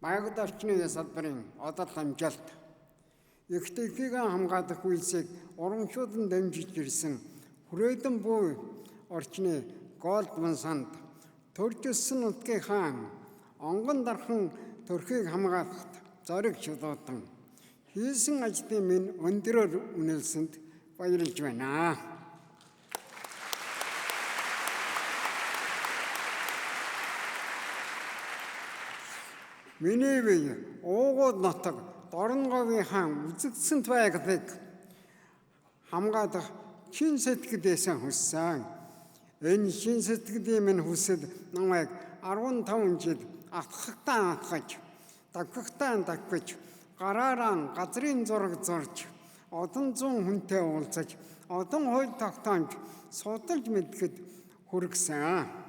Байгаль орчны салбарын одод хамгаалалт их техникийг хамгаалах үйлсийг урамшуулан дэмжиж ирсэн хүрээдэн буй орчны Голдман Санд төржсөн нутгийн хаан онгон дархан төрхийг хамгаалахад зориг чөлөөтөн хийсэн ажлын минь өндөрөөр үнэлсэнд баярлж байна. Миний бие уугууд нутаг Дорнговын хаан үзэгдсэнд байгааг хамгаалах чин сэтгэлээсээ хүссэн. Энэ чин сэтгэлийн минь хүсэл намайг 15 жил атгахтаа атгаж, дагахтаа дагаж, гараараа газрын зураг зурж, одон зуун хүнтэй уулзаж, одон хууль тогтоомж, судалж мэдгэд хүргэсэн.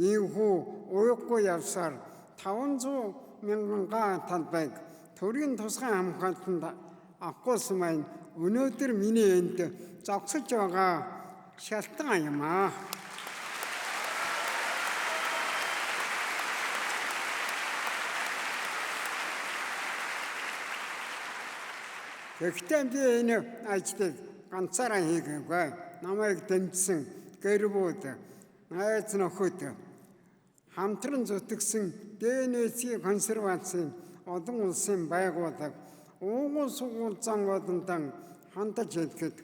Ийхүү уйггүй явсаар 500,000 талбайг төрийн тусгай хамгаалтанд авахгүйсэн маань өнөөдөр миний энд зогсож байгаа шалтгаан юм аа. Гэхдээ би энэ ажлыг ганцаараа хийгээгүй. Намайг дэмжсэн гэр бүл, найз нөхөд, хамтран зүтгэсэн ДНС-ийн консервацийн олон улсын байгууллага уугуул сургууль болондан хандаж хэлэхэд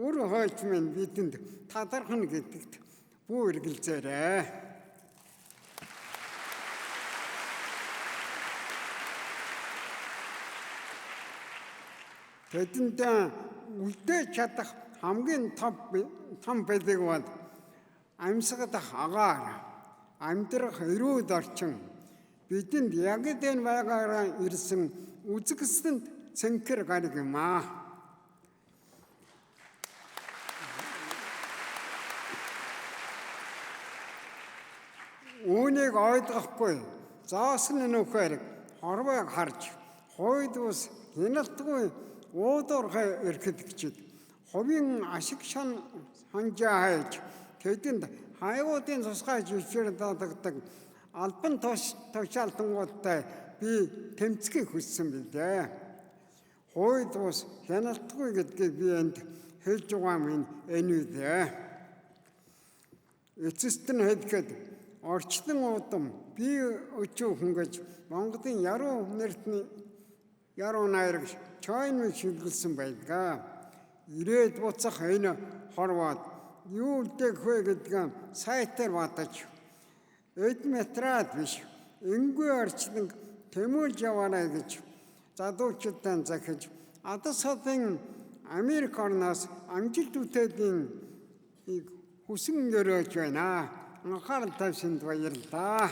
үр хойч минь бидэнд талархна гэдэгт бүү эргэлзээрэй. Тэдэнд үлдээж чадах хамгийн том бэлэг бол амьсгалах агаар, амьдрах эрүүл орчин, бидэнд яг энэ байгаараа ирсэн үзэгсэнд цэнхэр гариг юм аа. Үүнийг ойлгохгүй зоосон нөхөр хорвоог харж, хойд ус хяналтгүй уудуурхай эрхлэгчид хувийн ашиг санжаа хайж, тэдэнд хайгуудын тусгай жишээр дадаг албан тушаалтангуудтай би тэмцэхийг хүссэн билээ. Хойд ус хяналтгүй гэдгийг би энд хэлж байгаа минь энэ үү. Эцэст нь хэлэхэд орчлон удам би өчүүхэн гэж Монголын яруу нэртний яруу найрагч Чойн шилгэлсэн байлаа. Ирээд буцах энэ хорвоод юу үлдээх вэ гэдгийг сайтаар батаж эд метрад биш энгүй орчлон тэмүүлж яваарай гэж залуучуудаа захиж адас хотын Америк орноос амжилт үтээлийн хүсэн өрөөж байна. Анхаарал тавьсанд баярлалаа.